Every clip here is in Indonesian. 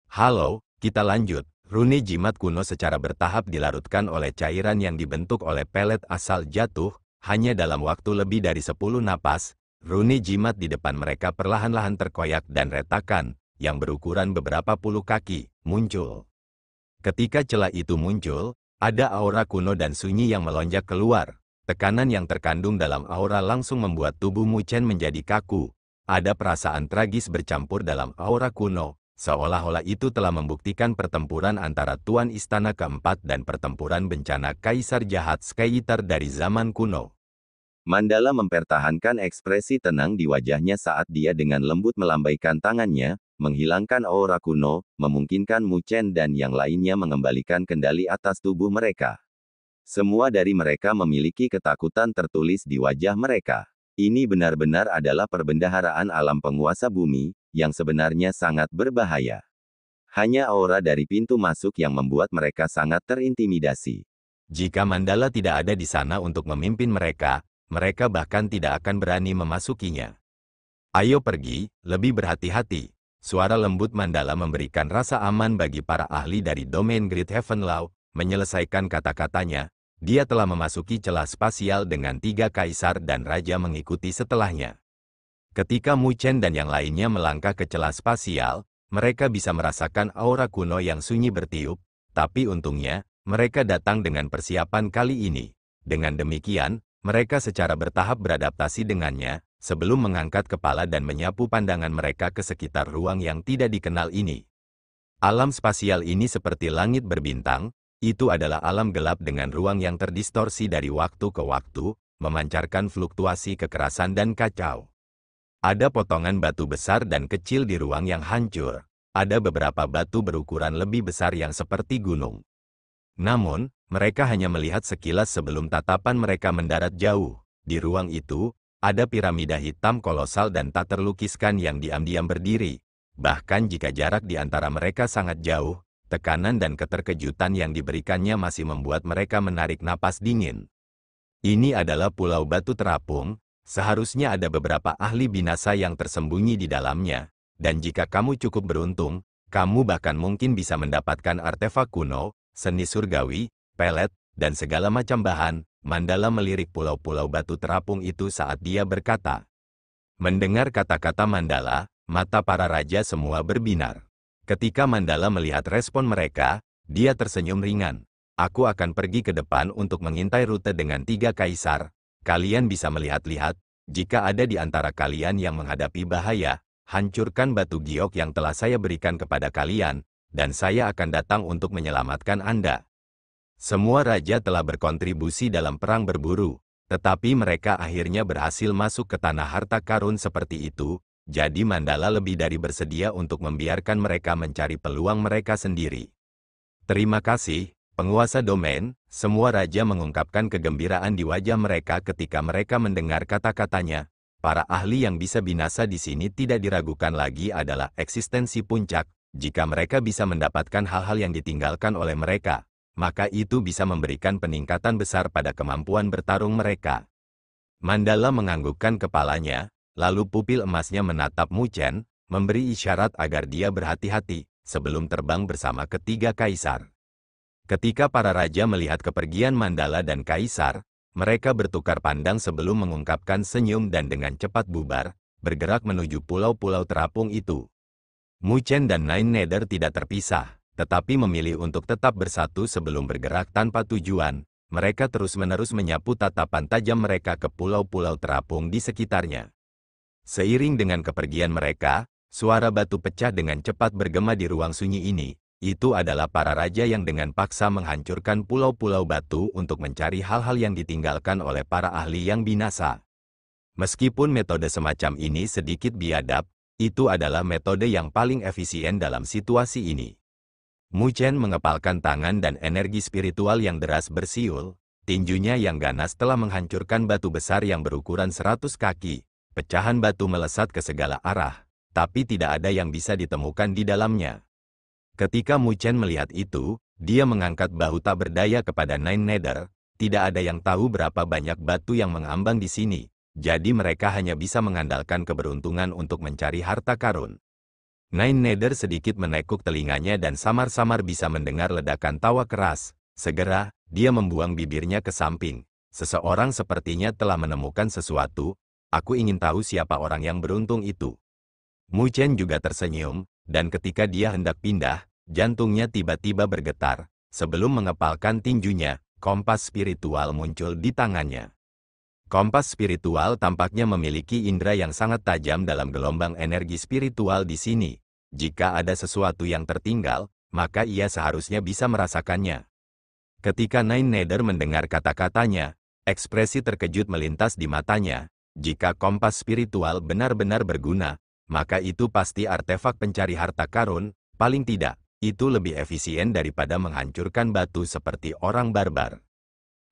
Halo, kita lanjut. Rune jimat kuno secara bertahap dilarutkan oleh cairan yang dibentuk oleh pelet asal jatuh, hanya dalam waktu lebih dari 10 napas, rune jimat di depan mereka perlahan-lahan terkoyak dan retakan, yang berukuran beberapa puluh kaki, muncul. Ketika celah itu muncul, ada aura kuno dan sunyi yang melonjak keluar. Tekanan yang terkandung dalam aura langsung membuat tubuh Mu Chen menjadi kaku. Ada perasaan tragis bercampur dalam aura kuno, seolah-olah itu telah membuktikan pertempuran antara Tuan Istana Keempat dan pertempuran bencana Kaisar Jahat Skyiter dari zaman kuno. Mandala mempertahankan ekspresi tenang di wajahnya saat dia dengan lembut melambaikan tangannya, menghilangkan aura kuno, memungkinkan Mu Chen dan yang lainnya mengembalikan kendali atas tubuh mereka. Semua dari mereka memiliki ketakutan tertulis di wajah mereka. Ini benar-benar adalah perbendaharaan alam penguasa bumi, yang sebenarnya sangat berbahaya. Hanya aura dari pintu masuk yang membuat mereka sangat terintimidasi. Jika Mandala tidak ada di sana untuk memimpin mereka, mereka bahkan tidak akan berani memasukinya. Ayo pergi, lebih berhati-hati. Suara lembut Mandala memberikan rasa aman bagi para ahli dari domain Great Heaven Law. Menyelesaikan kata-katanya, dia telah memasuki celah spasial dengan 3 kaisar dan raja mengikuti setelahnya. Ketika Mu Chen dan yang lainnya melangkah ke celah spasial, mereka bisa merasakan aura kuno yang sunyi bertiup, tapi untungnya, mereka datang dengan persiapan kali ini. Dengan demikian, mereka secara bertahap beradaptasi dengannya, sebelum mengangkat kepala dan menyapu pandangan mereka ke sekitar ruang yang tidak dikenal ini. Alam spasial ini seperti langit berbintang. Itu adalah alam gelap dengan ruang yang terdistorsi dari waktu ke waktu, memancarkan fluktuasi kekerasan dan kacau. Ada potongan batu besar dan kecil di ruang yang hancur. Ada beberapa batu berukuran lebih besar yang seperti gunung. Namun, mereka hanya melihat sekilas sebelum tatapan mereka mendarat jauh. Di ruang itu, ada piramida hitam kolosal dan tak terlukiskan yang diam-diam berdiri. Bahkan jika jarak di antara mereka sangat jauh, tekanan dan keterkejutan yang diberikannya masih membuat mereka menarik napas dingin. Ini adalah Pulau Batu Terapung, seharusnya ada beberapa ahli binasa yang tersembunyi di dalamnya, dan jika kamu cukup beruntung, kamu bahkan mungkin bisa mendapatkan artefak kuno, seni surgawi, pelet, dan segala macam bahan. Mandala melirik pulau-pulau batu terapung itu saat dia berkata. Mendengar kata-kata Mandala, mata para raja semua berbinar. Ketika Mandala melihat respon mereka, dia tersenyum ringan. Aku akan pergi ke depan untuk mengintai rute dengan 3 kaisar. Kalian bisa melihat-lihat, jika ada di antara kalian yang menghadapi bahaya, hancurkan batu giok yang telah saya berikan kepada kalian, dan saya akan datang untuk menyelamatkan Anda. Semua raja telah berkontribusi dalam perang berburu, tetapi mereka akhirnya berhasil masuk ke tanah harta karun seperti itu. Jadi Mandala lebih dari bersedia untuk membiarkan mereka mencari peluang mereka sendiri. Terima kasih, penguasa domain. Semua raja mengungkapkan kegembiraan di wajah mereka ketika mereka mendengar kata-katanya. Para ahli yang bisa binasa di sini tidak diragukan lagi adalah eksistensi puncak. Jika mereka bisa mendapatkan hal-hal yang ditinggalkan oleh mereka, maka itu bisa memberikan peningkatan besar pada kemampuan bertarung mereka. Mandala menganggukkan kepalanya. Lalu pupil emasnya menatap Mu Chen, memberi isyarat agar dia berhati-hati sebelum terbang bersama ketiga kaisar. Ketika para raja melihat kepergian Mandala dan kaisar, mereka bertukar pandang sebelum mengungkapkan senyum dan dengan cepat bubar, bergerak menuju pulau-pulau terapung itu. Mu Chen dan Nine Nether tidak terpisah, tetapi memilih untuk tetap bersatu sebelum bergerak tanpa tujuan. Mereka terus-menerus menyapu tatapan tajam mereka ke pulau-pulau terapung di sekitarnya. Seiring dengan kepergian mereka, suara batu pecah dengan cepat bergema di ruang sunyi ini. Itu adalah para raja yang dengan paksa menghancurkan pulau-pulau batu untuk mencari hal-hal yang ditinggalkan oleh para ahli yang binasa. Meskipun metode semacam ini sedikit biadab, itu adalah metode yang paling efisien dalam situasi ini. Mu Chen mengepalkan tangan dan energi spiritual yang deras bersiul. Tinjunya yang ganas telah menghancurkan batu besar yang berukuran 100 kaki. Pecahan batu melesat ke segala arah, tapi tidak ada yang bisa ditemukan di dalamnya. Ketika Mu Chen melihat itu, dia mengangkat bahu tak berdaya kepada Nine Nether. Tidak ada yang tahu berapa banyak batu yang mengambang di sini, jadi mereka hanya bisa mengandalkan keberuntungan untuk mencari harta karun. Nine Nether sedikit menekuk telinganya dan samar-samar bisa mendengar ledakan tawa keras. Segera, dia membuang bibirnya ke samping. Seseorang sepertinya telah menemukan sesuatu. Aku ingin tahu siapa orang yang beruntung itu. Mu Chen juga tersenyum, dan ketika dia hendak pindah, jantungnya tiba-tiba bergetar. Sebelum mengepalkan tinjunya, kompas spiritual muncul di tangannya. Kompas spiritual tampaknya memiliki indera yang sangat tajam dalam gelombang energi spiritual di sini. Jika ada sesuatu yang tertinggal, maka ia seharusnya bisa merasakannya. Ketika Nine Nether mendengar kata-katanya, ekspresi terkejut melintas di matanya. Jika kompas spiritual benar-benar berguna, maka itu pasti artefak pencari harta karun, paling tidak, itu lebih efisien daripada menghancurkan batu seperti orang barbar.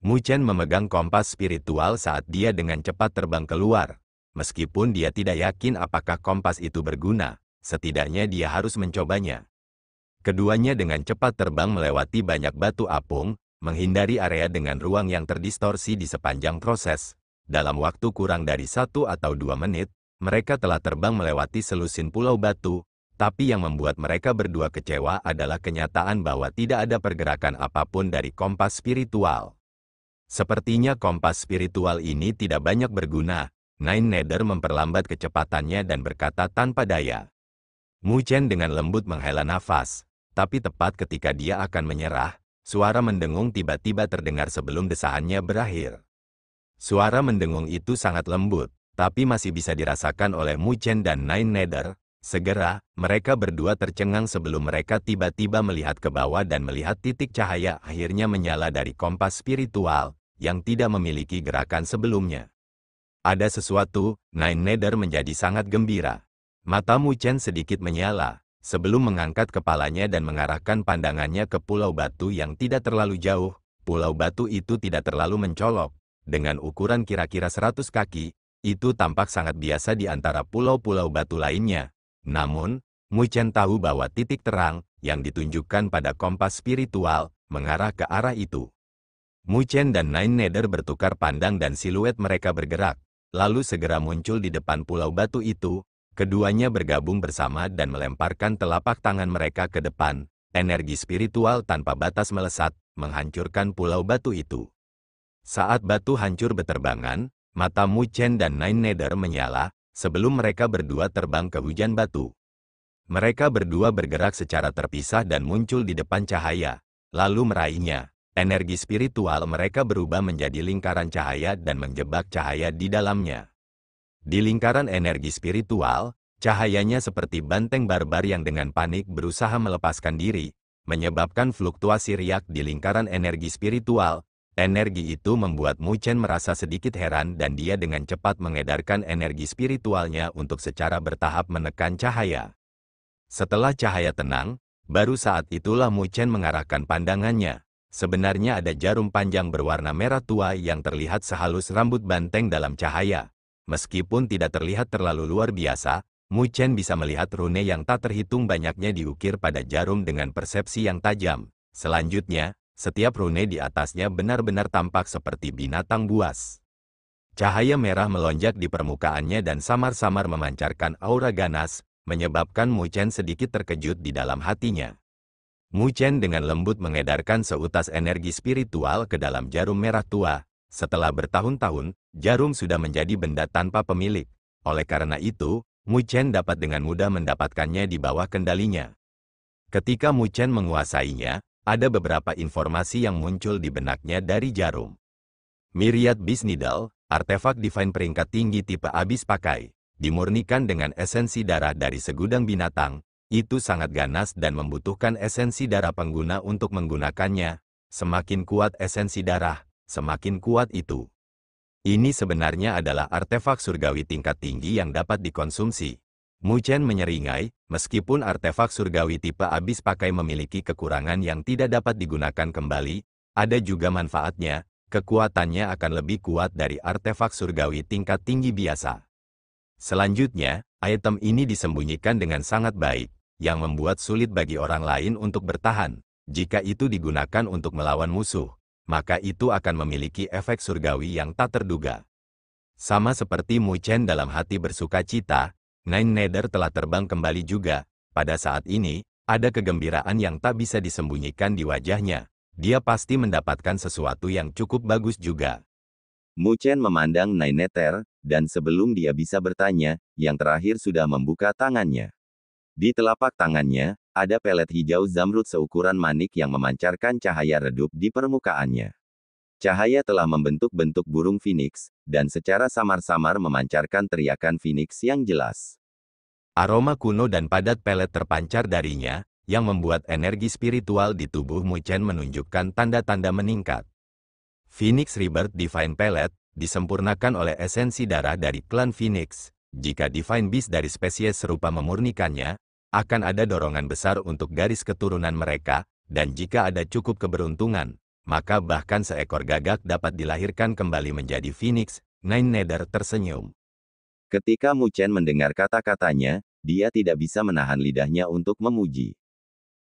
Mu Chen memegang kompas spiritual saat dia dengan cepat terbang keluar. Meskipun dia tidak yakin apakah kompas itu berguna, setidaknya dia harus mencobanya. Keduanya dengan cepat terbang melewati banyak batu apung, menghindari area dengan ruang yang terdistorsi di sepanjang proses. Dalam waktu kurang dari 1 atau 2 menit, mereka telah terbang melewati selusin pulau batu, tapi yang membuat mereka berdua kecewa adalah kenyataan bahwa tidak ada pergerakan apapun dari kompas spiritual. Sepertinya kompas spiritual ini tidak banyak berguna. Nine Nether memperlambat kecepatannya dan berkata tanpa daya. Mu Chen dengan lembut menghela nafas, tapi tepat ketika dia akan menyerah, suara mendengung tiba-tiba terdengar sebelum desahannya berakhir. Suara mendengung itu sangat lembut, tapi masih bisa dirasakan oleh Mu Chen dan Nine Nether. Segera, mereka berdua tercengang sebelum mereka tiba-tiba melihat ke bawah dan melihat titik cahaya akhirnya menyala dari kompas spiritual, yang tidak memiliki gerakan sebelumnya. Ada sesuatu, Nine Nether menjadi sangat gembira. Mata Mu Chen sedikit menyala, sebelum mengangkat kepalanya dan mengarahkan pandangannya ke pulau batu yang tidak terlalu jauh. Pulau batu itu tidak terlalu mencolok, dengan ukuran kira-kira 100 kaki, itu tampak sangat biasa di antara pulau-pulau batu lainnya. Namun, Mu Chen tahu bahwa titik terang yang ditunjukkan pada kompas spiritual mengarah ke arah itu. Mu Chen dan Nine Nether bertukar pandang dan siluet mereka bergerak, lalu segera muncul di depan pulau batu itu. Keduanya bergabung bersama dan melemparkan telapak tangan mereka ke depan. Energi spiritual tanpa batas melesat, menghancurkan pulau batu itu. Saat batu hancur beterbangan, mata Mu Chen dan Nine Nether menyala, sebelum mereka berdua terbang ke hujan batu. Mereka berdua bergerak secara terpisah dan muncul di depan cahaya, lalu meraihnya. Energi spiritual mereka berubah menjadi lingkaran cahaya dan menjebak cahaya di dalamnya. Di lingkaran energi spiritual, cahayanya seperti banteng barbar yang dengan panik berusaha melepaskan diri, menyebabkan fluktuasi riak di lingkaran energi spiritual. Energi itu membuat Mu Chen merasa sedikit heran dan dia dengan cepat mengedarkan energi spiritualnya untuk secara bertahap menekan cahaya. Setelah cahaya tenang, baru saat itulah Mu Chen mengarahkan pandangannya. Sebenarnya ada jarum panjang berwarna merah tua yang terlihat sehalus rambut banteng dalam cahaya. Meskipun tidak terlihat terlalu luar biasa, Mu Chen bisa melihat rune yang tak terhitung banyaknya diukir pada jarum dengan persepsi yang tajam. Selanjutnya, setiap rune di atasnya benar-benar tampak seperti binatang buas. Cahaya merah melonjak di permukaannya dan samar-samar memancarkan aura ganas, menyebabkan Mu Chen sedikit terkejut di dalam hatinya. Mu Chen dengan lembut mengedarkan seutas energi spiritual ke dalam jarum merah tua. Setelah bertahun-tahun, jarum sudah menjadi benda tanpa pemilik. Oleh karena itu, Mu Chen dapat dengan mudah mendapatkannya di bawah kendalinya. Ketika Mu Chen menguasainya, ada beberapa informasi yang muncul di benaknya dari jarum. Myriad Beast Needle, artefak divine peringkat tinggi tipe abis pakai, dimurnikan dengan esensi darah dari segudang binatang. Itu sangat ganas dan membutuhkan esensi darah pengguna untuk menggunakannya. Semakin kuat esensi darah, semakin kuat itu. Ini sebenarnya adalah artefak surgawi tingkat tinggi yang dapat dikonsumsi. Mu Chen menyeringai, meskipun artefak surgawi tipe abis pakai memiliki kekurangan yang tidak dapat digunakan kembali, ada juga manfaatnya, kekuatannya akan lebih kuat dari artefak surgawi tingkat tinggi biasa. Selanjutnya, item ini disembunyikan dengan sangat baik, yang membuat sulit bagi orang lain untuk bertahan. Jika itu digunakan untuk melawan musuh, maka itu akan memiliki efek surgawi yang tak terduga. Sama seperti Mu Chen dalam hati bersuka cita, Nine Nether telah terbang kembali juga, Pada saat ini, ada kegembiraan yang tak bisa disembunyikan di wajahnya. Dia pasti mendapatkan sesuatu yang cukup bagus juga. Mu Chen memandang Nine Nether, dan sebelum dia bisa bertanya, yang terakhir sudah membuka tangannya. Di telapak tangannya, ada pelet hijau zamrud seukuran manik yang memancarkan cahaya redup di permukaannya. Cahaya telah membentuk bentuk burung phoenix, dan secara samar-samar memancarkan teriakan phoenix yang jelas. Aroma kuno dan padat pelet terpancar darinya, yang membuat energi spiritual di tubuh Mu Chen menunjukkan tanda-tanda meningkat. Phoenix Rebirth Divine Pellet disempurnakan oleh esensi darah dari klan Phoenix. Jika Divine Beast dari spesies serupa memurnikannya, akan ada dorongan besar untuk garis keturunan mereka, dan jika ada cukup keberuntungan, maka bahkan seekor gagak dapat dilahirkan kembali menjadi Phoenix. Nine Nether tersenyum. Ketika Mu Chen mendengar kata-katanya, dia tidak bisa menahan lidahnya untuk memuji.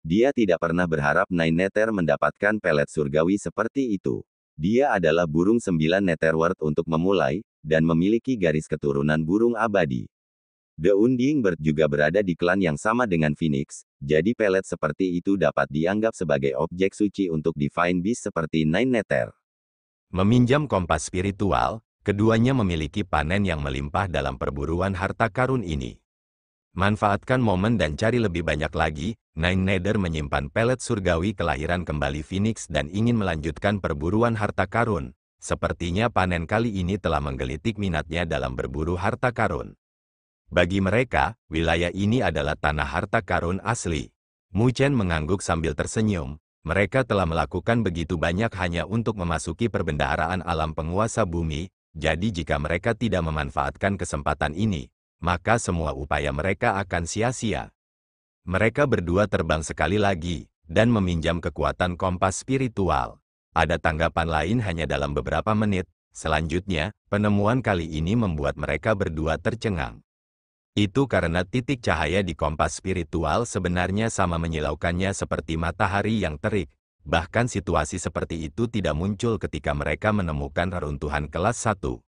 Dia tidak pernah berharap Nine Nether mendapatkan pelet surgawi seperti itu. Dia adalah burung 9 Netherworld untuk memulai, dan memiliki garis keturunan burung abadi. The Unding Bird juga berada di klan yang sama dengan Phoenix, jadi pelet seperti itu dapat dianggap sebagai objek suci untuk Divine Beast seperti Nine Nether. Meminjam kompas spiritual, keduanya memiliki panen yang melimpah dalam perburuan harta karun ini. Manfaatkan momen dan cari lebih banyak lagi. Nine Nether menyimpan pelet surgawi kelahiran kembali Phoenix dan ingin melanjutkan perburuan harta karun. Sepertinya panen kali ini telah menggelitik minatnya dalam berburu harta karun. Bagi mereka, wilayah ini adalah tanah harta karun asli. Mu Chen mengangguk sambil tersenyum. Mereka telah melakukan begitu banyak hanya untuk memasuki perbendaharaan alam penguasa bumi, jadi jika mereka tidak memanfaatkan kesempatan ini, maka semua upaya mereka akan sia-sia. Mereka berdua terbang sekali lagi, dan meminjam kekuatan kompas spiritual. Ada tanggapan lain hanya dalam beberapa menit. Selanjutnya, penemuan kali ini membuat mereka berdua tercengang. Itu karena titik cahaya di kompas spiritual sebenarnya sama menyilaukannya seperti matahari yang terik. Bahkan situasi seperti itu tidak muncul ketika mereka menemukan reruntuhan kelas 1.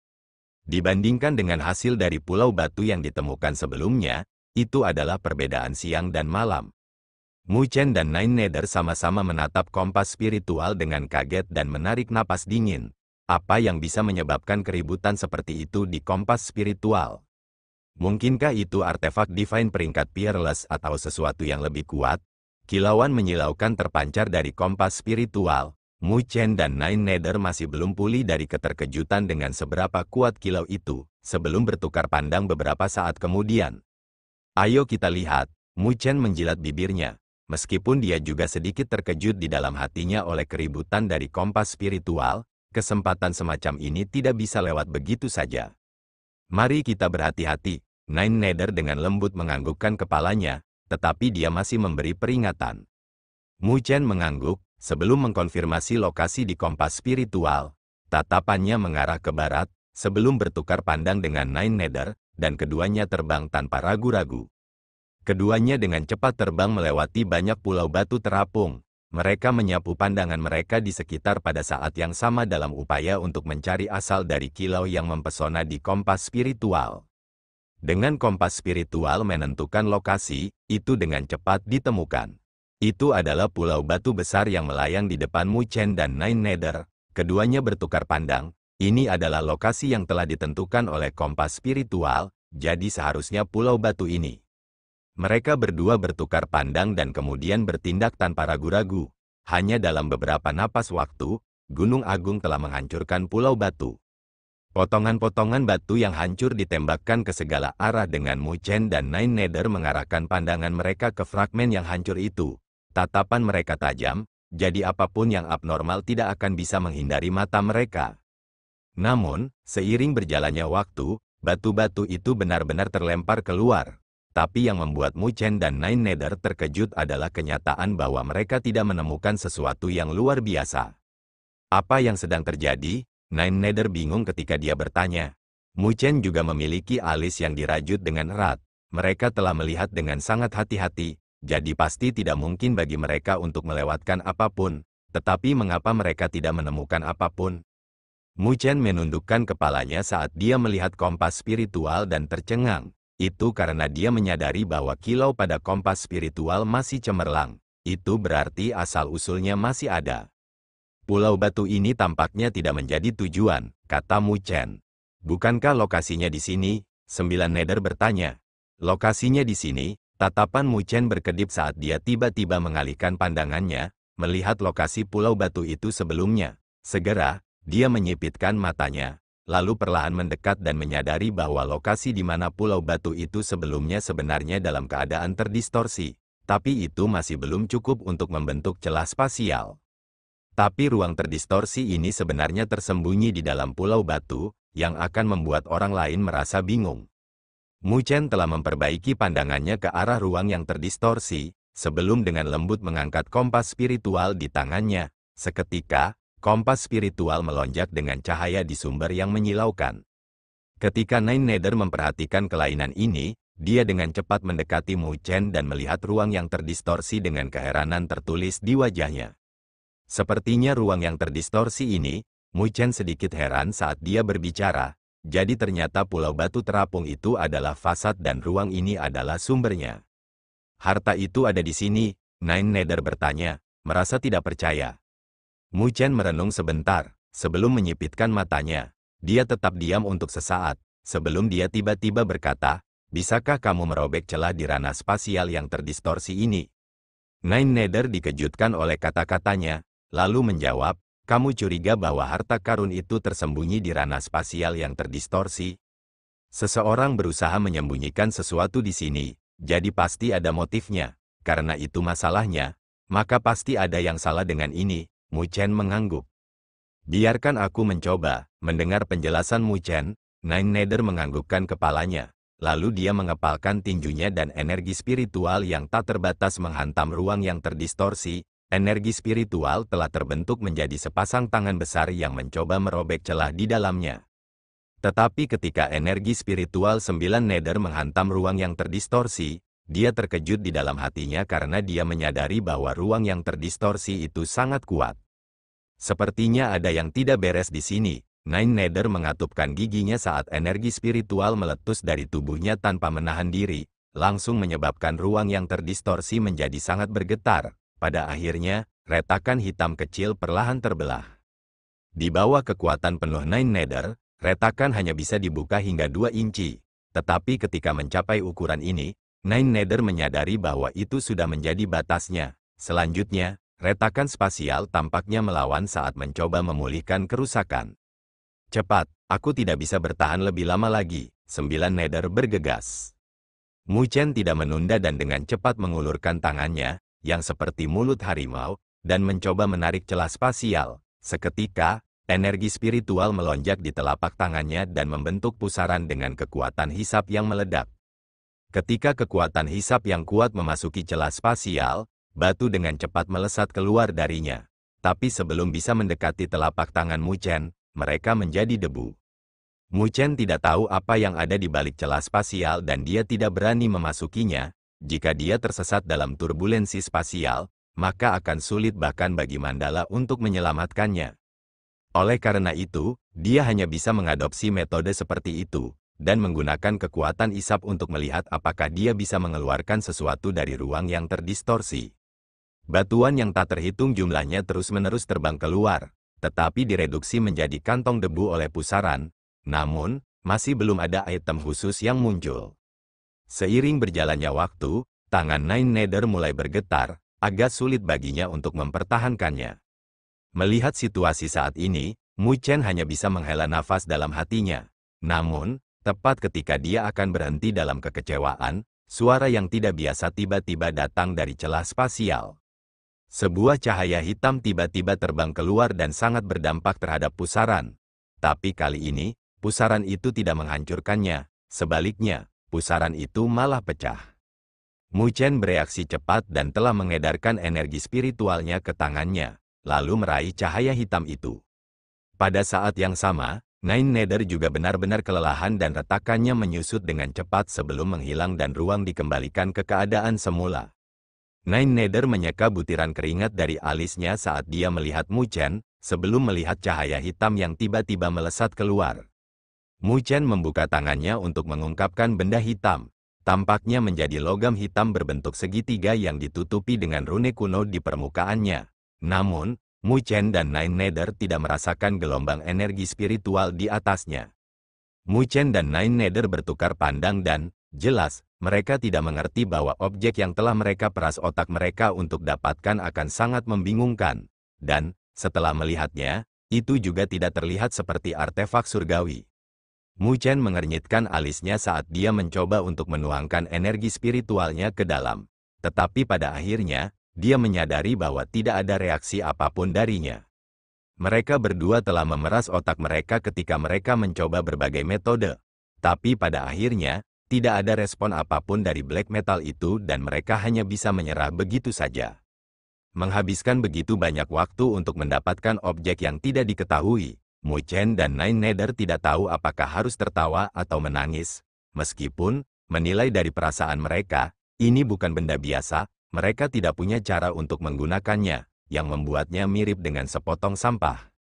Dibandingkan dengan hasil dari pulau batu yang ditemukan sebelumnya, itu adalah perbedaan siang dan malam. Mu Chen dan Nine Nether sama-sama menatap kompas spiritual dengan kaget dan menarik napas dingin. Apa yang bisa menyebabkan keributan seperti itu di kompas spiritual? Mungkinkah itu artefak Divine peringkat Peerless atau sesuatu yang lebih kuat? Kilauan menyilaukan terpancar dari kompas spiritual. Mu Chen dan Nine Nether masih belum pulih dari keterkejutan dengan seberapa kuat kilau itu, sebelum bertukar pandang beberapa saat kemudian. Ayo kita lihat, Mu Chen menjilat bibirnya. Meskipun dia juga sedikit terkejut di dalam hatinya oleh keributan dari kompas spiritual, kesempatan semacam ini tidak bisa lewat begitu saja. Mari kita berhati-hati. Nine Nether dengan lembut menganggukkan kepalanya, tetapi dia masih memberi peringatan. Mu Chen mengangguk, sebelum mengkonfirmasi lokasi di kompas spiritual. Tatapannya mengarah ke barat, sebelum bertukar pandang dengan Nine Nether, dan keduanya terbang tanpa ragu-ragu. Keduanya dengan cepat terbang melewati banyak pulau batu terapung. Mereka menyapu pandangan mereka di sekitar pada saat yang sama dalam upaya untuk mencari asal dari kilau yang mempesona di kompas spiritual. Dengan kompas spiritual menentukan lokasi, itu dengan cepat ditemukan. Itu adalah pulau batu besar yang melayang di depan Mu Chen dan Nine Nether. Keduanya bertukar pandang. Ini adalah lokasi yang telah ditentukan oleh kompas spiritual, jadi seharusnya pulau batu ini. Mereka berdua bertukar pandang dan kemudian bertindak tanpa ragu-ragu. Hanya dalam beberapa napas waktu, Gunung Agung telah menghancurkan pulau batu. Potongan-potongan batu yang hancur ditembakkan ke segala arah dengan Mu Chen dan Nine Nether mengarahkan pandangan mereka ke fragmen yang hancur itu. Tatapan mereka tajam, jadi apapun yang abnormal tidak akan bisa menghindari mata mereka. Namun, seiring berjalannya waktu, batu-batu itu benar-benar terlempar keluar. Tapi yang membuat Mu Chen dan Nine Nether terkejut adalah kenyataan bahwa mereka tidak menemukan sesuatu yang luar biasa. Apa yang sedang terjadi? Nine Nether bingung ketika dia bertanya. Mu Chen juga memiliki alis yang dirajut dengan erat. Mereka telah melihat dengan sangat hati-hati, jadi pasti tidak mungkin bagi mereka untuk melewatkan apapun. Tetapi mengapa mereka tidak menemukan apapun? Mu Chen menundukkan kepalanya saat dia melihat kompas spiritual dan tercengang. Itu karena dia menyadari bahwa kilau pada kompas spiritual masih cemerlang. Itu berarti asal-usulnya masih ada. Pulau batu ini tampaknya tidak menjadi tujuan, kata Mu Chen. Bukankah lokasinya di sini? 9 Nether bertanya. Lokasinya di sini. Tatapan Mu Chen berkedip saat dia tiba-tiba mengalihkan pandangannya, melihat lokasi pulau batu itu sebelumnya. Segera, dia menyipitkan matanya, lalu perlahan mendekat dan menyadari bahwa lokasi di mana pulau batu itu sebelumnya sebenarnya dalam keadaan terdistorsi. Tapi itu masih belum cukup untuk membentuk celah spasial. Tapi ruang terdistorsi ini sebenarnya tersembunyi di dalam pulau batu, yang akan membuat orang lain merasa bingung. Mu Chen telah memperbaiki pandangannya ke arah ruang yang terdistorsi, sebelum dengan lembut mengangkat kompas spiritual di tangannya. Seketika, kompas spiritual melonjak dengan cahaya di sumber yang menyilaukan. Ketika Nine Nether memperhatikan kelainan ini, dia dengan cepat mendekati Mu Chen dan melihat ruang yang terdistorsi dengan keheranan tertulis di wajahnya. Sepertinya ruang yang terdistorsi ini, Mu Chen sedikit heran saat dia berbicara. Jadi ternyata pulau batu terapung itu adalah fasad dan ruang ini adalah sumbernya. Harta itu ada di sini, Nine Nether bertanya, merasa tidak percaya. Mu Chen merenung sebentar, sebelum menyipitkan matanya. Dia tetap diam untuk sesaat, sebelum dia tiba-tiba berkata, bisakah kamu merobek celah di ranah spasial yang terdistorsi ini? Nine Nether dikejutkan oleh kata-katanya, lalu menjawab, kamu curiga bahwa harta karun itu tersembunyi di ranah spasial yang terdistorsi? Seseorang berusaha menyembunyikan sesuatu di sini, jadi pasti ada motifnya. Karena itu masalahnya, maka pasti ada yang salah dengan ini. Mu Chen mengangguk. Biarkan aku mencoba. Mendengar penjelasan Mu Chen, Nine Nether menganggukkan kepalanya. Lalu dia mengepalkan tinjunya dan energi spiritual yang tak terbatas menghantam ruang yang terdistorsi. Energi spiritual telah terbentuk menjadi sepasang tangan besar yang mencoba merobek celah di dalamnya. Tetapi ketika energi spiritual 9 Nether menghantam ruang yang terdistorsi, dia terkejut di dalam hatinya karena dia menyadari bahwa ruang yang terdistorsi itu sangat kuat. Sepertinya ada yang tidak beres di sini. Nine Nether mengatupkan giginya saat energi spiritual meletus dari tubuhnya tanpa menahan diri, langsung menyebabkan ruang yang terdistorsi menjadi sangat bergetar. Pada akhirnya, retakan hitam kecil perlahan terbelah. Di bawah kekuatan penuh Nine Nether, retakan hanya bisa dibuka hingga 2 inci. Tetapi ketika mencapai ukuran ini, Nine Nether menyadari bahwa itu sudah menjadi batasnya. Selanjutnya, retakan spasial tampaknya melawan saat mencoba memulihkan kerusakan. Cepat, aku tidak bisa bertahan lebih lama lagi, 9 Nether bergegas. Mu Chen tidak menunda dan dengan cepat mengulurkan tangannya, yang seperti mulut harimau, dan mencoba menarik celah spasial. Seketika, energi spiritual melonjak di telapak tangannya dan membentuk pusaran dengan kekuatan hisap yang meledak. Ketika kekuatan hisap yang kuat memasuki celah spasial, batu dengan cepat melesat keluar darinya. Tapi sebelum bisa mendekati telapak tangan Mu Chen, mereka menjadi debu. Mu Chen tidak tahu apa yang ada di balik celah spasial dan dia tidak berani memasukinya. Jika dia tersesat dalam turbulensi spasial, maka akan sulit bahkan bagi Mandala untuk menyelamatkannya. Oleh karena itu, dia hanya bisa mengadopsi metode seperti itu, dan menggunakan kekuatan isap untuk melihat apakah dia bisa mengeluarkan sesuatu dari ruang yang terdistorsi. Batuan yang tak terhitung jumlahnya terus-menerus terbang keluar, tetapi direduksi menjadi kantong debu oleh pusaran, namun, masih belum ada item khusus yang muncul. Seiring berjalannya waktu, tangan Nine Nether mulai bergetar, agak sulit baginya untuk mempertahankannya. Melihat situasi saat ini, Mu Chen hanya bisa menghela nafas dalam hatinya. Namun, tepat ketika dia akan berhenti dalam kekecewaan, suara yang tidak biasa tiba-tiba datang dari celah spasial. Sebuah cahaya hitam tiba-tiba terbang keluar dan sangat berdampak terhadap pusaran. Tapi kali ini, pusaran itu tidak menghancurkannya, sebaliknya, pusaran itu malah pecah. Mu Chen bereaksi cepat dan telah mengedarkan energi spiritualnya ke tangannya, lalu meraih cahaya hitam itu. Pada saat yang sama, Nine Nether juga benar-benar kelelahan dan retakannya menyusut dengan cepat sebelum menghilang dan ruang dikembalikan ke keadaan semula. Nine Nether menyeka butiran keringat dari alisnya saat dia melihat Mu Chen, sebelum melihat cahaya hitam yang tiba-tiba melesat keluar. Mu Chen membuka tangannya untuk mengungkapkan benda hitam. Tampaknya menjadi logam hitam berbentuk segitiga yang ditutupi dengan rune kuno di permukaannya. Namun, Mu Chen dan Nine Nether tidak merasakan gelombang energi spiritual di atasnya. Mu Chen dan Nine Nether bertukar pandang dan, jelas, mereka tidak mengerti bahwa objek yang telah mereka peras otak mereka untuk dapatkan akan sangat membingungkan. Dan, setelah melihatnya, itu juga tidak terlihat seperti artefak surgawi. Mu Chen mengernyitkan alisnya saat dia mencoba untuk menuangkan energi spiritualnya ke dalam. Tetapi pada akhirnya, dia menyadari bahwa tidak ada reaksi apapun darinya. Mereka berdua telah memeras otak mereka ketika mereka mencoba berbagai metode. Tapi pada akhirnya, tidak ada respon apapun dari black metal itu dan mereka hanya bisa menyerah begitu saja. Menghabiskan begitu banyak waktu untuk mendapatkan objek yang tidak diketahui, Mu Chen dan Nine Nether tidak tahu apakah harus tertawa atau menangis. Meskipun, menilai dari perasaan mereka, ini bukan benda biasa, mereka tidak punya cara untuk menggunakannya, yang membuatnya mirip dengan sepotong sampah.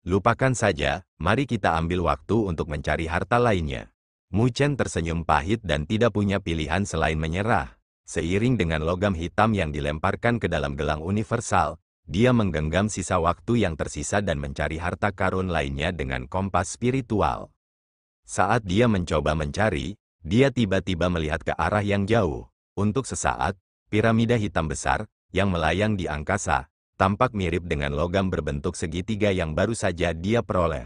Lupakan saja, mari kita ambil waktu untuk mencari harta lainnya. Mu Chen tersenyum pahit dan tidak punya pilihan selain menyerah. Seiring dengan logam hitam yang dilemparkan ke dalam gelang universal, dia menggenggam sisa waktu yang tersisa dan mencari harta karun lainnya dengan kompas spiritual. Saat dia mencoba mencari, dia tiba-tiba melihat ke arah yang jauh. Untuk sesaat, piramida hitam besar, yang melayang di angkasa, tampak mirip dengan logam berbentuk segitiga yang baru saja dia peroleh.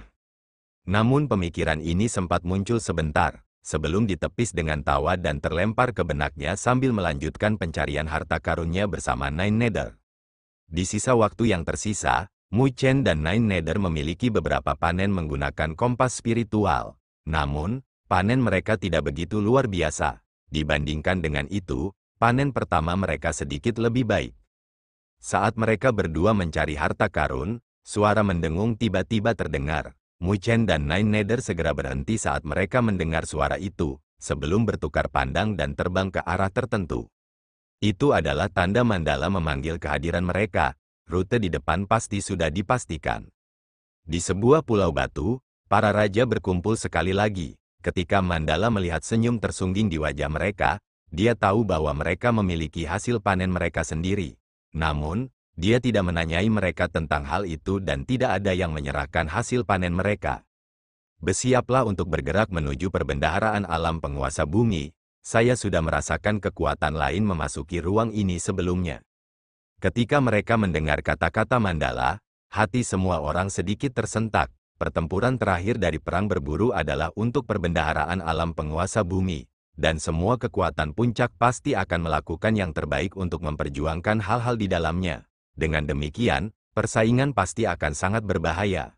Namun pemikiran ini sempat muncul sebentar, sebelum ditepis dengan tawa dan terlempar ke benaknya sambil melanjutkan pencarian harta karunnya bersama Nine Nether. Di sisa waktu yang tersisa, Mu Chen dan Nine Nether memiliki beberapa panen menggunakan kompas spiritual. Namun, panen mereka tidak begitu luar biasa. Dibandingkan dengan itu, panen pertama mereka sedikit lebih baik. Saat mereka berdua mencari harta karun, suara mendengung tiba-tiba terdengar. Mu Chen dan Nine Nether segera berhenti saat mereka mendengar suara itu, sebelum bertukar pandang dan terbang ke arah tertentu. Itu adalah tanda mandala memanggil kehadiran mereka. Rute di depan pasti sudah dipastikan. Di sebuah pulau batu, para raja berkumpul sekali lagi. Ketika mandala melihat senyum tersungging di wajah mereka, dia tahu bahwa mereka memiliki hasil panen mereka sendiri. Namun, dia tidak menanyai mereka tentang hal itu dan tidak ada yang menyerahkan hasil panen mereka. Bersiaplah untuk bergerak menuju perbendaharaan alam penguasa bumi. Saya sudah merasakan kekuatan lain memasuki ruang ini sebelumnya. Ketika mereka mendengar kata-kata mandala, hati semua orang sedikit tersentak. Pertempuran terakhir dari perang berburu adalah untuk perbendaharaan alam penguasa bumi, dan semua kekuatan puncak pasti akan melakukan yang terbaik untuk memperjuangkan hal-hal di dalamnya. Dengan demikian, persaingan pasti akan sangat berbahaya.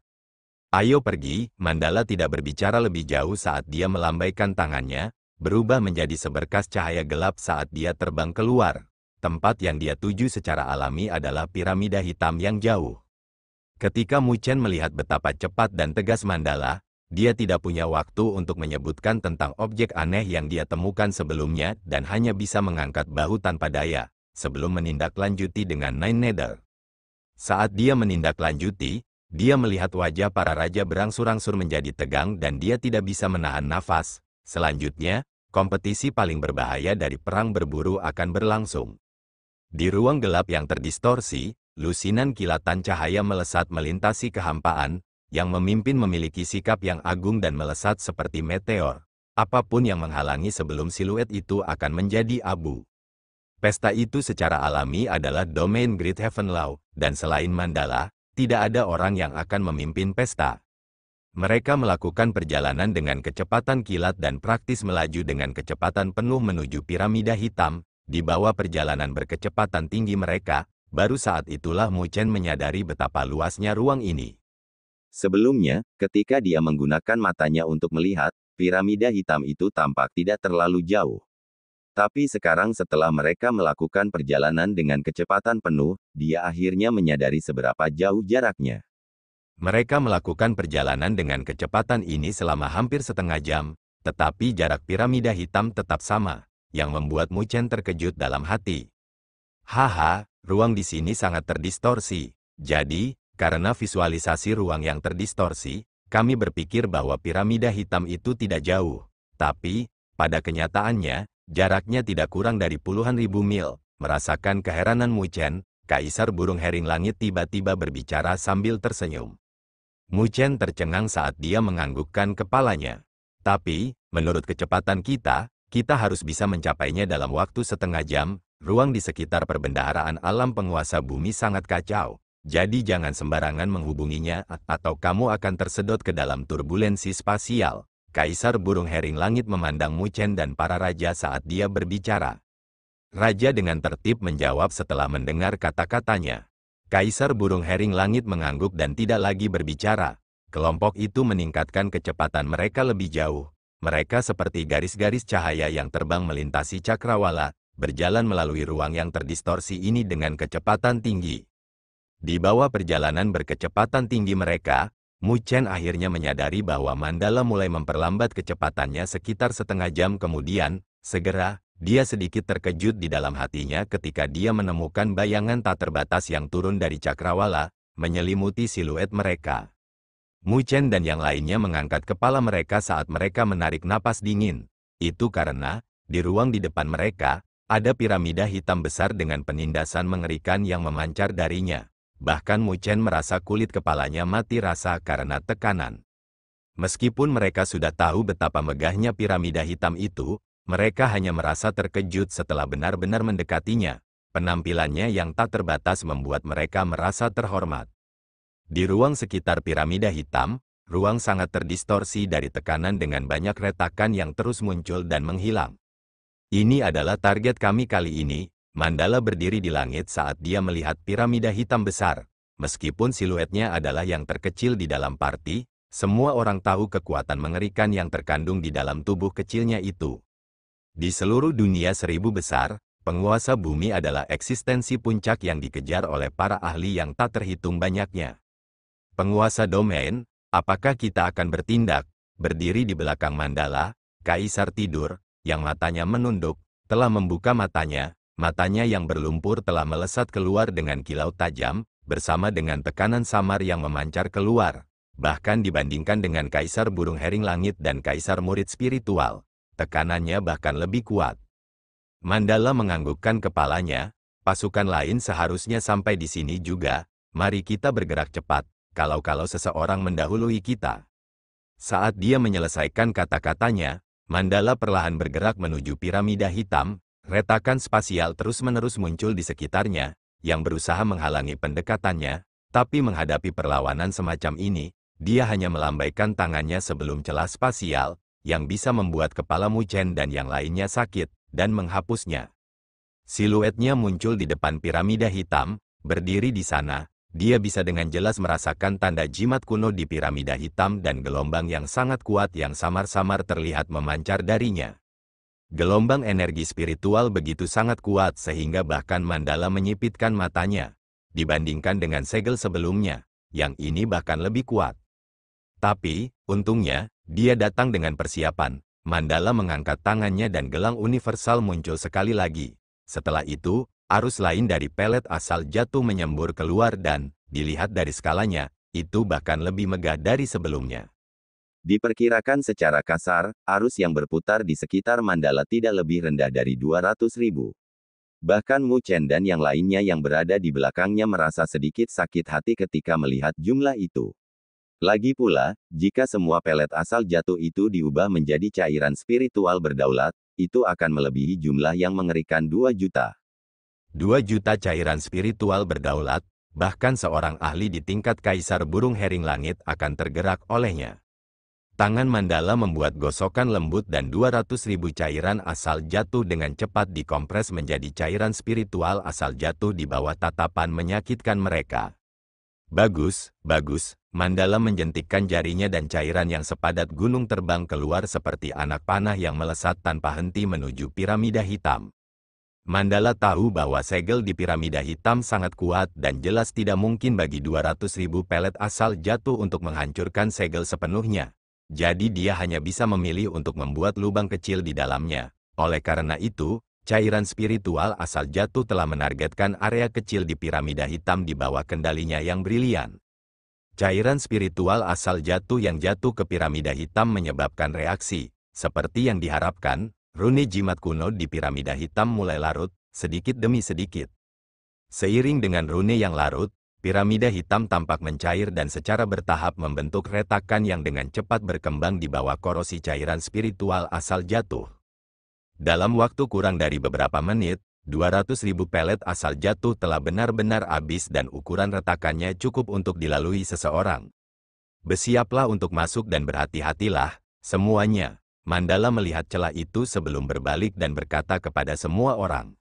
Ayo pergi, mandala tidak berbicara lebih jauh saat dia melambaikan tangannya, berubah menjadi seberkas cahaya gelap saat dia terbang keluar. Tempat yang dia tuju secara alami adalah piramida hitam yang jauh. Ketika Mu Chen melihat betapa cepat dan tegas mandala, dia tidak punya waktu untuk menyebutkan tentang objek aneh yang dia temukan sebelumnya dan hanya bisa mengangkat bahu tanpa daya, sebelum menindaklanjuti dengan Nine Nether. Saat dia menindaklanjuti, dia melihat wajah para raja berangsur-angsur menjadi tegang dan dia tidak bisa menahan nafas. Selanjutnya, kompetisi paling berbahaya dari perang berburu akan berlangsung. Di ruang gelap yang terdistorsi, lusinan kilatan cahaya melesat melintasi kehampaan, yang memimpin memiliki sikap yang agung dan melesat seperti meteor. Apapun yang menghalangi sebelum siluet itu akan menjadi abu. Pesta itu secara alami adalah domain Great Heaven Law, dan selain mandala, tidak ada orang yang akan memimpin pesta. Mereka melakukan perjalanan dengan kecepatan kilat dan praktis melaju dengan kecepatan penuh menuju piramida hitam. Di bawah perjalanan berkecepatan tinggi mereka, baru saat itulah Mu Chen menyadari betapa luasnya ruang ini. Sebelumnya, ketika dia menggunakan matanya untuk melihat, piramida hitam itu tampak tidak terlalu jauh. Tapi sekarang setelah mereka melakukan perjalanan dengan kecepatan penuh, dia akhirnya menyadari seberapa jauh jaraknya. Mereka melakukan perjalanan dengan kecepatan ini selama hampir setengah jam, tetapi jarak piramida hitam tetap sama, yang membuat Mu Chen terkejut dalam hati. Haha, ruang di sini sangat terdistorsi. Jadi, karena visualisasi ruang yang terdistorsi, Kami berpikir bahwa piramida hitam itu tidak jauh. Tapi, pada kenyataannya, jaraknya tidak kurang dari puluhan ribu mil. Merasakan keheranan Mu Chen, Kaisar Burung Hering Langit tiba-tiba berbicara sambil tersenyum. Mu Chen tercengang saat dia menganggukkan kepalanya. Tapi, menurut kecepatan kita harus bisa mencapainya dalam waktu setengah jam. Ruang di sekitar perbendaharaan alam penguasa bumi sangat kacau. Jadi jangan sembarangan menghubunginya atau kamu akan tersedot ke dalam turbulensi spasial. Kaisar Burung Hering Langit memandang Mu Chen dan para raja saat dia berbicara. Raja dengan tertib menjawab setelah mendengar kata-katanya. Kaisar Burung Hering Langit mengangguk dan tidak lagi berbicara. Kelompok itu meningkatkan kecepatan mereka lebih jauh. Mereka seperti garis-garis cahaya yang terbang melintasi cakrawala, berjalan melalui ruang yang terdistorsi ini dengan kecepatan tinggi. Di bawah perjalanan berkecepatan tinggi mereka, Mu Chen akhirnya menyadari bahwa Mandala mulai memperlambat kecepatannya sekitar setengah jam kemudian. Segera, dia sedikit terkejut di dalam hatinya ketika dia menemukan bayangan tak terbatas yang turun dari cakrawala, menyelimuti siluet mereka. Mu Chen dan yang lainnya mengangkat kepala mereka saat mereka menarik napas dingin. Itu karena, di ruang di depan mereka, ada piramida hitam besar dengan penindasan mengerikan yang memancar darinya. Bahkan Mu Chen merasa kulit kepalanya mati rasa karena tekanan. Meskipun mereka sudah tahu betapa megahnya piramida hitam itu, mereka hanya merasa terkejut setelah benar-benar mendekatinya. Penampilannya yang tak terbatas membuat mereka merasa terhormat. Di ruang sekitar piramida hitam, ruang sangat terdistorsi dari tekanan dengan banyak retakan yang terus muncul dan menghilang. Ini adalah target kami kali ini. Mandala berdiri di langit saat dia melihat piramida hitam besar. Meskipun siluetnya adalah yang terkecil di dalam parti, semua orang tahu kekuatan mengerikan yang terkandung di dalam tubuh kecilnya itu. Di seluruh dunia seribu besar, penguasa bumi adalah eksistensi puncak yang dikejar oleh para ahli yang tak terhitung banyaknya. Penguasa domain, apakah kita akan bertindak? Berdiri di belakang Mandala, Kaisar tidur, yang matanya menunduk, telah membuka matanya yang berlumpur telah melesat keluar dengan kilau tajam, bersama dengan tekanan samar yang memancar keluar. Bahkan dibandingkan dengan Kaisar Burung Hering Langit dan Kaisar Murid Spiritual, tekanannya bahkan lebih kuat. Mandala menganggukkan kepalanya, pasukan lain seharusnya sampai di sini juga, mari kita bergerak cepat, kalau seseorang mendahului kita. Saat dia menyelesaikan kata-katanya, Mandala perlahan bergerak menuju piramida hitam. Retakan spasial terus-menerus muncul di sekitarnya, yang berusaha menghalangi pendekatannya, tapi menghadapi perlawanan semacam ini, dia hanya melambaikan tangannya sebelum celah spasial, yang bisa membuat kepala Mu Chen dan yang lainnya sakit, dan menghapusnya. Siluetnya muncul di depan piramida hitam, berdiri di sana. Dia bisa dengan jelas merasakan tanda jimat kuno di piramida hitam dan gelombang yang sangat kuat yang samar-samar terlihat memancar darinya. Gelombang energi spiritual begitu sangat kuat sehingga bahkan Mandala menyipitkan matanya. Dibandingkan dengan segel sebelumnya, yang ini bahkan lebih kuat. Tapi, untungnya, dia datang dengan persiapan. Mandala mengangkat tangannya dan gelang universal muncul sekali lagi. Setelah itu, arus lain dari pelet asal jatuh menyembur keluar dan, dilihat dari skalanya, itu bahkan lebih megah dari sebelumnya. Diperkirakan secara kasar, arus yang berputar di sekitar Mandala tidak lebih rendah dari 200.000. Bahkan Mu Chen dan yang lainnya yang berada di belakangnya merasa sedikit sakit hati ketika melihat jumlah itu. Lagi pula, jika semua pelet asal jatuh itu diubah menjadi cairan spiritual berdaulat, itu akan melebihi jumlah yang mengerikan 2 juta. 2 juta cairan spiritual berdaulat, bahkan seorang ahli di tingkat Kaisar Burung Hering Langit akan tergerak olehnya. Tangan Mandala membuat gosokan lembut dan 200.000 cairan asal jatuh dengan cepat dikompres menjadi cairan spiritual asal jatuh di bawah tatapan menyakitkan mereka. Bagus, bagus, Mandala menjentikkan jarinya dan cairan yang sepadat gunung terbang keluar seperti anak panah yang melesat tanpa henti menuju piramida hitam. Mandala tahu bahwa segel di piramida hitam sangat kuat dan jelas tidak mungkin bagi 200.000 pelet asal jatuh untuk menghancurkan segel sepenuhnya. Jadi dia hanya bisa memilih untuk membuat lubang kecil di dalamnya. Oleh karena itu, cairan spiritual asal jatuh telah menargetkan area kecil di piramida hitam di bawah kendalinya yang brilian. Cairan spiritual asal jatuh yang jatuh ke piramida hitam menyebabkan reaksi. Seperti yang diharapkan, rune jimat kuno di piramida hitam mulai larut, sedikit demi sedikit. Seiring dengan rune yang larut, piramida hitam tampak mencair dan secara bertahap membentuk retakan yang dengan cepat berkembang di bawah korosi cairan spiritual asal jatuh. Dalam waktu kurang dari beberapa menit, 200.000 pelet asal jatuh telah benar-benar habis dan ukuran retakannya cukup untuk dilalui seseorang. Bersiaplah untuk masuk dan berhati-hatilah, semuanya. Mandala melihat celah itu sebelum berbalik dan berkata kepada semua orang.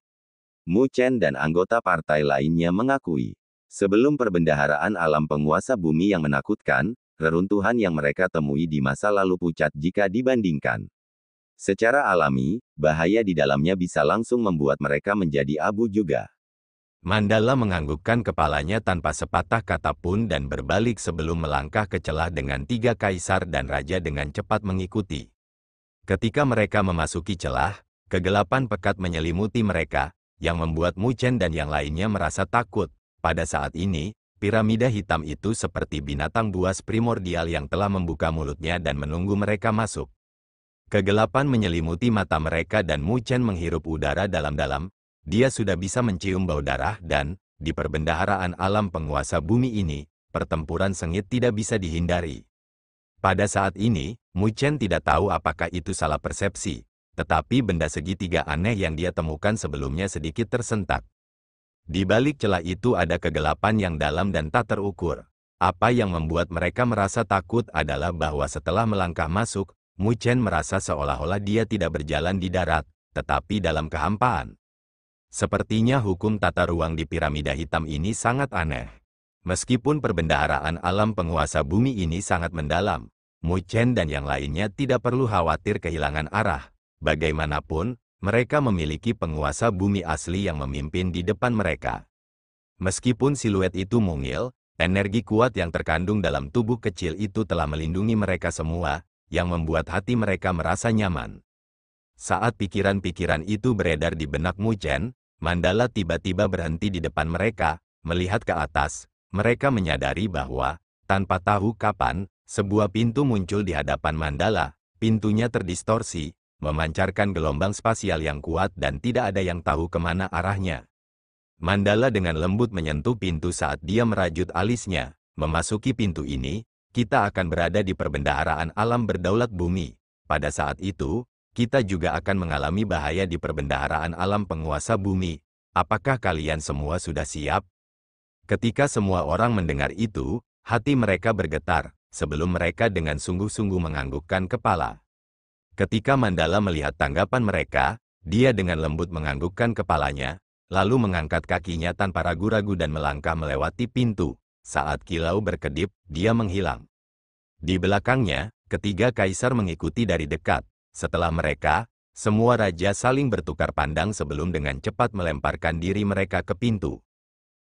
Mu Chen dan anggota partai lainnya mengakui. Sebelum perbendaharaan alam penguasa bumi yang menakutkan, reruntuhan yang mereka temui di masa lalu pucat jika dibandingkan. Secara alami, bahaya di dalamnya bisa langsung membuat mereka menjadi abu juga. Mandala menganggukkan kepalanya tanpa sepatah kata pun dan berbalik sebelum melangkah ke celah dengan 3 kaisar dan raja dengan cepat mengikuti. Ketika mereka memasuki celah, kegelapan pekat menyelimuti mereka, yang membuat Mu Chen dan yang lainnya merasa takut. Pada saat ini, piramida hitam itu seperti binatang buas primordial yang telah membuka mulutnya dan menunggu mereka masuk. Kegelapan menyelimuti mata mereka dan Mu Chen menghirup udara dalam-dalam. Dia sudah bisa mencium bau darah dan, di perbendaharaan alam penguasa bumi ini, pertempuran sengit tidak bisa dihindari. Pada saat ini, Mu Chen tidak tahu apakah itu salah persepsi, tetapi benda segitiga aneh yang dia temukan sebelumnya sedikit tersentak. Di balik celah itu ada kegelapan yang dalam dan tak terukur. Apa yang membuat mereka merasa takut adalah bahwa setelah melangkah masuk, Mu Chen merasa seolah-olah dia tidak berjalan di darat, tetapi dalam kehampaan. Sepertinya hukum tata ruang di piramida hitam ini sangat aneh. Meskipun perbendaharaan alam penguasa bumi ini sangat mendalam, Mu Chen dan yang lainnya tidak perlu khawatir kehilangan arah. Bagaimanapun, mereka memiliki penguasa bumi asli yang memimpin di depan mereka. Meskipun siluet itu mungil, energi kuat yang terkandung dalam tubuh kecil itu telah melindungi mereka semua, yang membuat hati mereka merasa nyaman. Saat pikiran-pikiran itu beredar di benak Mu Chen, Mandala tiba-tiba berhenti di depan mereka, melihat ke atas. Mereka menyadari bahwa, tanpa tahu kapan, sebuah pintu muncul di hadapan Mandala. Pintunya terdistorsi, memancarkan gelombang spasial yang kuat dan tidak ada yang tahu kemana arahnya. Mandala dengan lembut menyentuh pintu saat dia merajut alisnya. Memasuki pintu ini, kita akan berada di perbendaharaan alam berdaulat bumi. Pada saat itu, kita juga akan mengalami bahaya di perbendaharaan alam penguasa bumi. Apakah kalian semua sudah siap? Ketika semua orang mendengar itu, hati mereka bergetar, sebelum mereka dengan sungguh-sungguh menganggukkan kepala. Ketika Mandala melihat tanggapan mereka, dia dengan lembut menganggukkan kepalanya, lalu mengangkat kakinya tanpa ragu-ragu dan melangkah melewati pintu. Saat kilau berkedip, dia menghilang. Di belakangnya, ketiga kaisar mengikuti dari dekat. Setelah mereka, semua raja saling bertukar pandang sebelum dengan cepat melemparkan diri mereka ke pintu.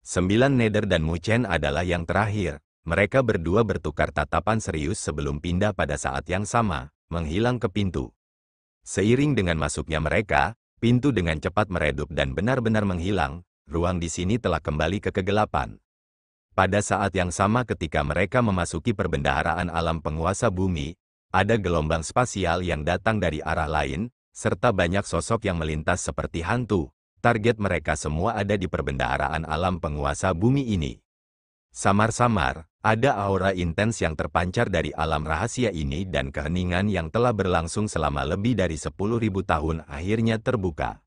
9 Nether dan Mu Chen adalah yang terakhir. Mereka berdua bertukar tatapan serius sebelum pindah pada saat yang sama, menghilang ke pintu. Seiring dengan masuknya mereka, pintu dengan cepat meredup dan benar-benar menghilang. Ruang di sini telah kembali ke kegelapan. Pada saat yang sama ketika mereka memasuki perbendaharaan alam penguasa bumi, ada gelombang spasial yang datang dari arah lain, serta banyak sosok yang melintas seperti hantu. Target mereka semua ada di perbendaharaan alam penguasa bumi ini. Samar-samar, ada aura intens yang terpancar dari alam rahasia ini dan keheningan yang telah berlangsung selama lebih dari 10.000 tahun akhirnya terbuka.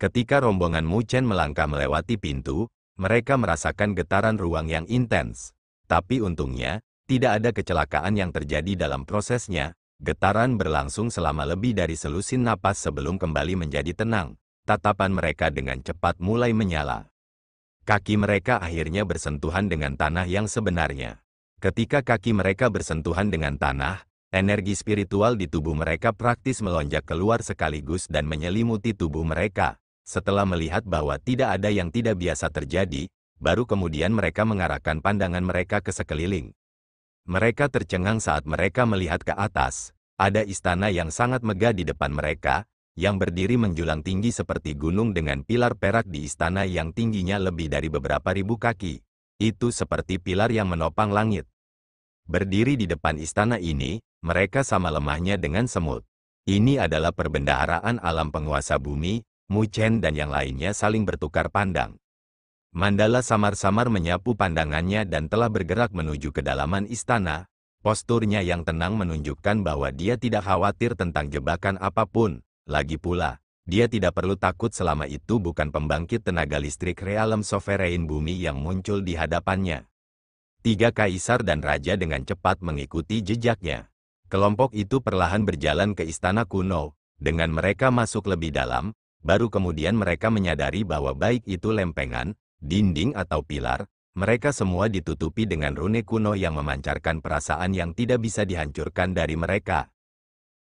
Ketika rombongan Mu Chen melangkah melewati pintu, mereka merasakan getaran ruang yang intens. Tapi untungnya, tidak ada kecelakaan yang terjadi dalam prosesnya. Getaran berlangsung selama lebih dari selusin napas sebelum kembali menjadi tenang. Tatapan mereka dengan cepat mulai menyala. Kaki mereka akhirnya bersentuhan dengan tanah yang sebenarnya. Ketika kaki mereka bersentuhan dengan tanah, energi spiritual di tubuh mereka praktis melonjak keluar sekaligus dan menyelimuti tubuh mereka. Setelah melihat bahwa tidak ada yang tidak biasa terjadi, baru kemudian mereka mengarahkan pandangan mereka ke sekeliling. Mereka tercengang saat mereka melihat ke atas. Ada istana yang sangat megah di depan mereka, yang berdiri menjulang tinggi seperti gunung dengan pilar perak di istana yang tingginya lebih dari beberapa ribu kaki. Itu seperti pilar yang menopang langit. Berdiri di depan istana ini, mereka sama lemahnya dengan semut. Ini adalah perbendaharaan alam penguasa bumi. Mu Chen dan yang lainnya saling bertukar pandang. Mandala samar-samar menyapu pandangannya dan telah bergerak menuju kedalaman istana. Posturnya yang tenang menunjukkan bahwa dia tidak khawatir tentang jebakan apapun. Lagi pula, dia tidak perlu takut selama itu bukan pembangkit tenaga listrik Realem Sovereign Bumi yang muncul di hadapannya. 3 kaisar dan raja dengan cepat mengikuti jejaknya. Kelompok itu perlahan berjalan ke istana kuno. Dengan mereka masuk lebih dalam, baru kemudian mereka menyadari bahwa baik itu lempengan, dinding atau pilar, mereka semua ditutupi dengan rune kuno yang memancarkan perasaan yang tidak bisa dihancurkan dari mereka.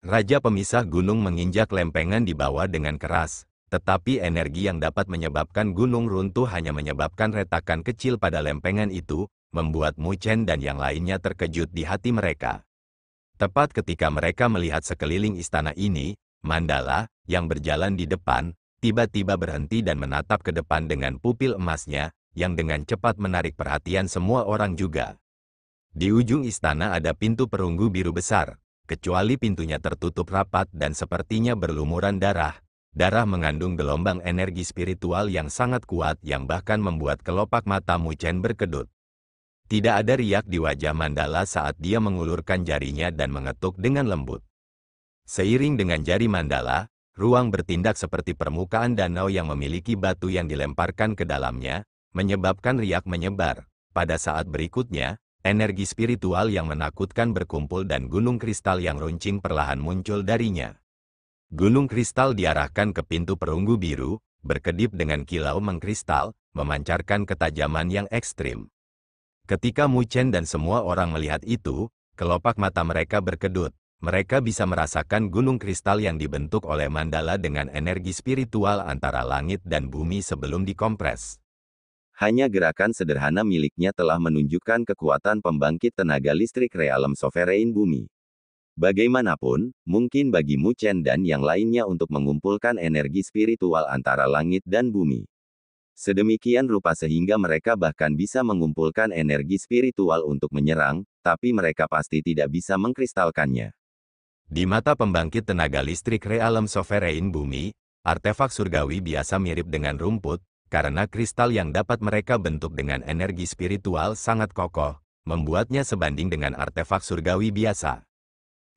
Raja pemisah gunung menginjak lempengan di bawah dengan keras, tetapi energi yang dapat menyebabkan gunung runtuh hanya menyebabkan retakan kecil pada lempengan itu, membuat Mu Chen dan yang lainnya terkejut di hati mereka. Tepat ketika mereka melihat sekeliling istana ini, Mandala, yang berjalan di depan, tiba-tiba berhenti dan menatap ke depan dengan pupil emasnya, yang dengan cepat menarik perhatian semua orang juga. Di ujung istana ada pintu perunggu biru besar, kecuali pintunya tertutup rapat dan sepertinya berlumuran darah. Darah mengandung gelombang energi spiritual yang sangat kuat yang bahkan membuat kelopak mata Mu Chen berkedut. Tidak ada riak di wajah Mandala saat dia mengulurkan jarinya dan mengetuk dengan lembut. Seiring dengan jari Mandala, ruang bertindak seperti permukaan danau yang memiliki batu yang dilemparkan ke dalamnya, menyebabkan riak menyebar. Pada saat berikutnya, energi spiritual yang menakutkan berkumpul dan gunung kristal yang runcing perlahan muncul darinya. Gunung kristal diarahkan ke pintu perunggu biru, berkedip dengan kilau mengkristal, memancarkan ketajaman yang ekstrim. Ketika Mu Chen dan semua orang melihat itu, kelopak mata mereka berkedut. Mereka bisa merasakan gunung kristal yang dibentuk oleh Mandala dengan energi spiritual antara langit dan bumi sebelum dikompres. Hanya gerakan sederhana miliknya telah menunjukkan kekuatan pembangkit tenaga listrik Realem Sovereign Bumi. Bagaimanapun, mungkin bagi Mu Chen dan yang lainnya untuk mengumpulkan energi spiritual antara langit dan bumi. Sedemikian rupa sehingga mereka bahkan bisa mengumpulkan energi spiritual untuk menyerang, tapi mereka pasti tidak bisa mengkristalkannya. Di mata pembangkit tenaga listrik Realem Sovereign Bumi, artefak surgawi biasa mirip dengan rumput, karena kristal yang dapat mereka bentuk dengan energi spiritual sangat kokoh, membuatnya sebanding dengan artefak surgawi biasa.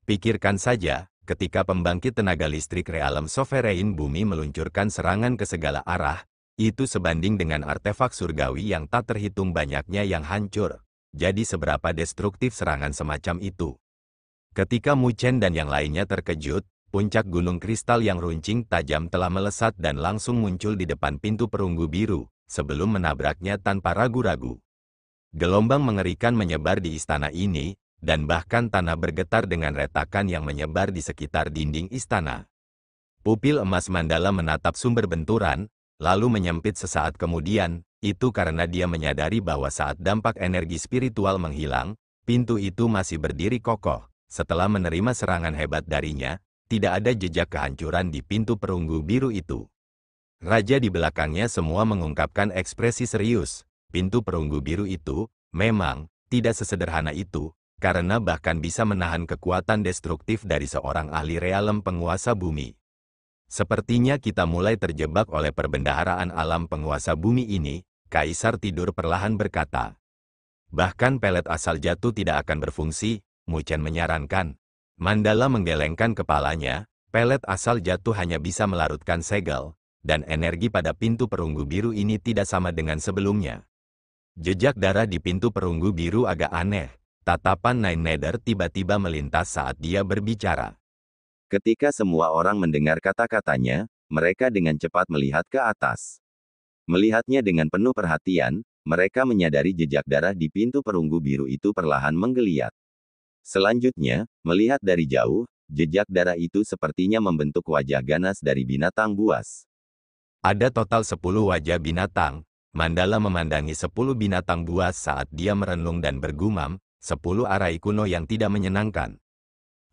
Pikirkan saja, ketika pembangkit tenaga listrik Realem Sovereign Bumi meluncurkan serangan ke segala arah, itu sebanding dengan artefak surgawi yang tak terhitung banyaknya yang hancur. Jadi seberapa destruktif serangan semacam itu? Ketika Mu Chen dan yang lainnya terkejut, puncak gunung kristal yang runcing tajam telah melesat dan langsung muncul di depan pintu perunggu biru, sebelum menabraknya tanpa ragu-ragu. Gelombang mengerikan menyebar di istana ini, dan bahkan tanah bergetar dengan retakan yang menyebar di sekitar dinding istana. Pupil emas Mandala menatap sumber benturan, lalu menyempit sesaat kemudian, itu karena dia menyadari bahwa saat dampak energi spiritual menghilang, pintu itu masih berdiri kokoh. Setelah menerima serangan hebat darinya, tidak ada jejak kehancuran di pintu perunggu biru itu. Raja di belakangnya semua mengungkapkan ekspresi serius. Pintu perunggu biru itu, memang, tidak sesederhana itu, karena bahkan bisa menahan kekuatan destruktif dari seorang ahli realem penguasa bumi. Sepertinya kita mulai terjebak oleh perbendaharaan alam penguasa bumi ini, Kaisar Tidur perlahan berkata. Bahkan pelet asal jatuh tidak akan berfungsi, Mu Chen menyarankan. Mandala menggelengkan kepalanya, pelet asal jatuh hanya bisa melarutkan segel, dan energi pada pintu perunggu biru ini tidak sama dengan sebelumnya. Jejak darah di pintu perunggu biru agak aneh. Tatapan Nine Nether tiba-tiba melintas saat dia berbicara. Ketika semua orang mendengar kata-katanya, mereka dengan cepat melihat ke atas. Melihatnya dengan penuh perhatian, mereka menyadari jejak darah di pintu perunggu biru itu perlahan menggeliat. Selanjutnya, melihat dari jauh, jejak darah itu sepertinya membentuk wajah ganas dari binatang buas. Ada total 10 wajah binatang. Mandala memandangi 10 binatang buas saat dia merenung dan bergumam, 10 arai kuno yang tidak menyenangkan.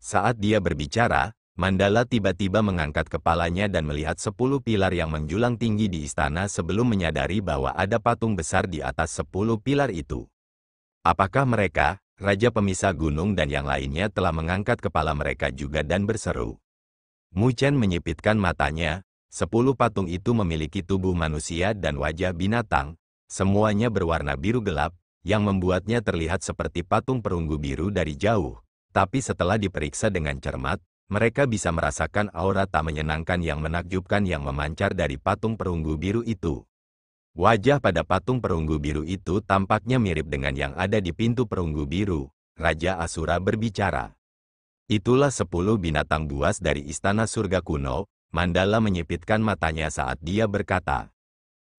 Saat dia berbicara, Mandala tiba-tiba mengangkat kepalanya dan melihat 10 pilar yang menjulang tinggi di istana sebelum menyadari bahwa ada patung besar di atas 10 pilar itu. Apakah mereka, Raja pemisah gunung dan yang lainnya telah mengangkat kepala mereka juga dan berseru. Mu Chen menyipitkan matanya. 10 patung itu memiliki tubuh manusia dan wajah binatang. Semuanya berwarna biru gelap, yang membuatnya terlihat seperti patung perunggu biru dari jauh. Tapi setelah diperiksa dengan cermat, mereka bisa merasakan aura tak menyenangkan yang menakjubkan yang memancar dari patung perunggu biru itu. Wajah pada patung perunggu biru itu tampaknya mirip dengan yang ada di pintu perunggu biru. Raja Asura berbicara. Itulah 10 binatang buas dari istana surga kuno. Mandala menyipitkan matanya saat dia berkata.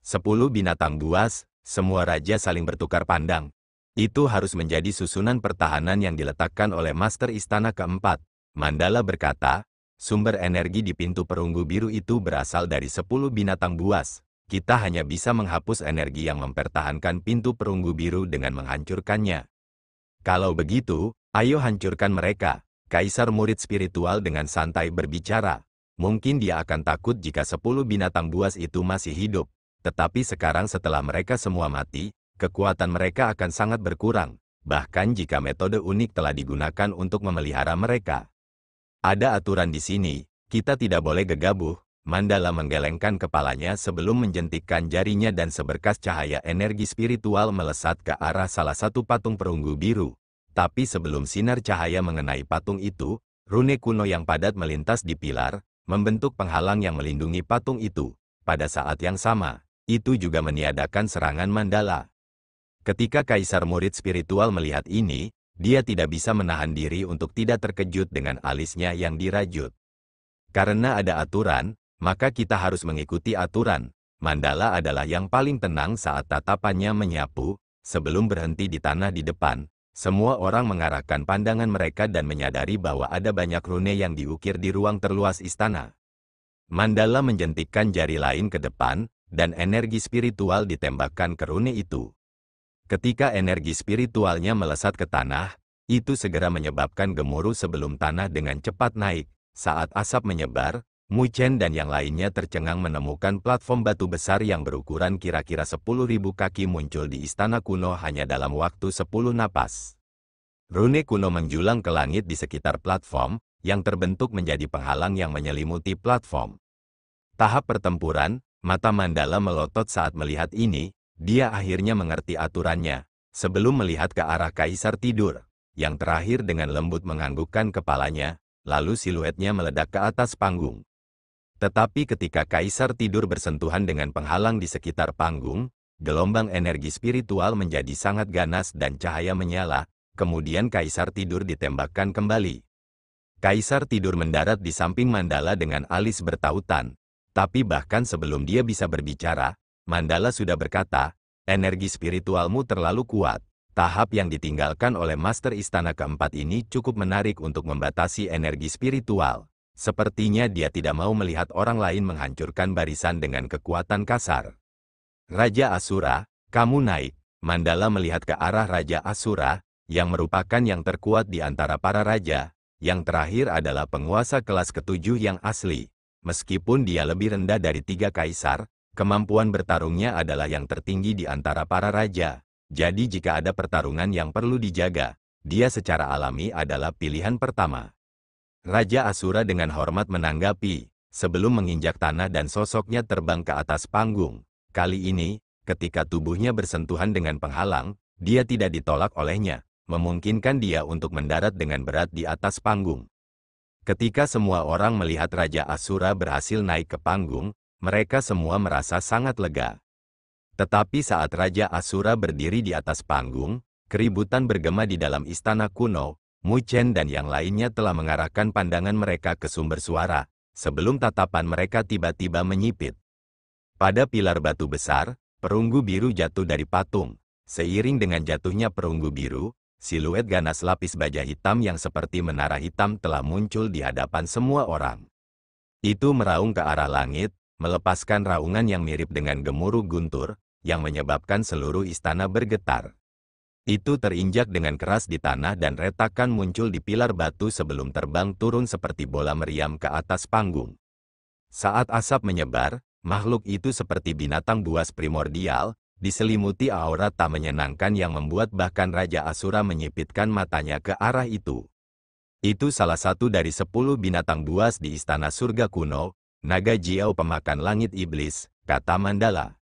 10 binatang buas, semua raja saling bertukar pandang. Itu harus menjadi susunan pertahanan yang diletakkan oleh Master Istana keempat. Mandala berkata, sumber energi di pintu perunggu biru itu berasal dari 10 binatang buas. Kita hanya bisa menghapus energi yang mempertahankan pintu perunggu biru dengan menghancurkannya. Kalau begitu, ayo hancurkan mereka. Kaisar murid spiritual dengan santai berbicara. Mungkin dia akan takut jika 10 binatang buas itu masih hidup. Tetapi sekarang setelah mereka semua mati, kekuatan mereka akan sangat berkurang. Bahkan jika metode unik telah digunakan untuk memelihara mereka. Ada aturan di sini, kita tidak boleh gegabah. Mandala menggelengkan kepalanya sebelum menjentikkan jarinya dan seberkas cahaya energi spiritual melesat ke arah salah satu patung perunggu biru. Tapi sebelum sinar cahaya mengenai patung itu, rune kuno yang padat melintas di pilar, membentuk penghalang yang melindungi patung itu. Pada saat yang sama, itu juga meniadakan serangan Mandala. Ketika Kaisar murid spiritual melihat ini, dia tidak bisa menahan diri untuk tidak terkejut dengan alisnya yang dirajut. Karena ada aturan, maka kita harus mengikuti aturan. Mandala adalah yang paling tenang saat tatapannya menyapu. Sebelum berhenti di tanah di depan, semua orang mengarahkan pandangan mereka dan menyadari bahwa ada banyak rune yang diukir di ruang terluas istana. Mandala menjentikkan jari lain ke depan, dan energi spiritual ditembakkan ke rune itu. Ketika energi spiritualnya melesat ke tanah, itu segera menyebabkan gemuruh sebelum tanah dengan cepat naik. Saat asap menyebar, Mu Chen dan yang lainnya tercengang menemukan platform batu besar yang berukuran kira-kira 10.000 kaki muncul di istana kuno hanya dalam waktu 10 napas. Rune kuno menjulang ke langit di sekitar platform, yang terbentuk menjadi penghalang yang menyelimuti platform. Tahap pertempuran, mata Mandala melotot saat melihat ini, dia akhirnya mengerti aturannya. Sebelum melihat ke arah Kaisar tidur, yang terakhir dengan lembut menganggukkan kepalanya, lalu siluetnya meledak ke atas panggung. Tetapi ketika Kaisar tidur bersentuhan dengan penghalang di sekitar panggung, gelombang energi spiritual menjadi sangat ganas dan cahaya menyala, kemudian Kaisar tidur ditembakkan kembali. Kaisar tidur mendarat di samping Mandala dengan alis bertautan. Tapi bahkan sebelum dia bisa berbicara, Mandala sudah berkata, energi spiritualmu terlalu kuat. Tahap yang ditinggalkan oleh Master Istana keempat ini cukup menarik untuk membatasi energi spiritual. Sepertinya dia tidak mau melihat orang lain menghancurkan barisan dengan kekuatan kasar. Raja Asura, kamu naik. Mandala melihat ke arah Raja Asura, yang merupakan yang terkuat di antara para raja. Yang terakhir adalah penguasa kelas ketujuh yang asli. Meskipun dia lebih rendah dari 3 kaisar, kemampuan bertarungnya adalah yang tertinggi di antara para raja. Jadi jika ada pertarungan yang perlu dijaga, dia secara alami adalah pilihan pertama. Raja Asura dengan hormat menanggapi, sebelum menginjak tanah dan sosoknya terbang ke atas panggung. Kali ini, ketika tubuhnya bersentuhan dengan penghalang, dia tidak ditolak olehnya, memungkinkan dia untuk mendarat dengan berat di atas panggung. Ketika semua orang melihat Raja Asura berhasil naik ke panggung, mereka semua merasa sangat lega. Tetapi saat Raja Asura berdiri di atas panggung, keributan bergema di dalam istana kuno. Mu Chen dan yang lainnya telah mengarahkan pandangan mereka ke sumber suara, sebelum tatapan mereka tiba-tiba menyipit. Pada pilar batu besar, perunggu biru jatuh dari patung. Seiring dengan jatuhnya perunggu biru, siluet ganas lapis baja hitam yang seperti menara hitam telah muncul di hadapan semua orang. Itu meraung ke arah langit, melepaskan raungan yang mirip dengan gemuruh guntur, yang menyebabkan seluruh istana bergetar. Itu terinjak dengan keras di tanah dan retakan muncul di pilar batu sebelum terbang turun seperti bola meriam ke atas panggung. Saat asap menyebar, makhluk itu seperti binatang buas primordial, diselimuti aura tak menyenangkan yang membuat bahkan Raja Asura menyipitkan matanya ke arah itu. Itu salah satu dari 10 binatang buas di Istana Surga Kuno, naga Jiao pemakan langit iblis, kata Mandala.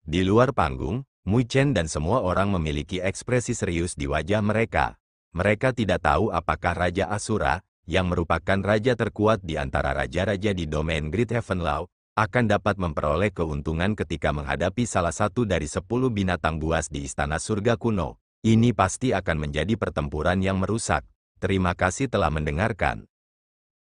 Di luar panggung, Mu Chen dan semua orang memiliki ekspresi serius di wajah mereka. Mereka tidak tahu apakah Raja Asura, yang merupakan raja terkuat di antara raja-raja di domain Great Heaven Law, akan dapat memperoleh keuntungan ketika menghadapi salah satu dari 10 binatang buas di Istana Surga Kuno. Ini pasti akan menjadi pertempuran yang merusak. Terima kasih telah mendengarkan.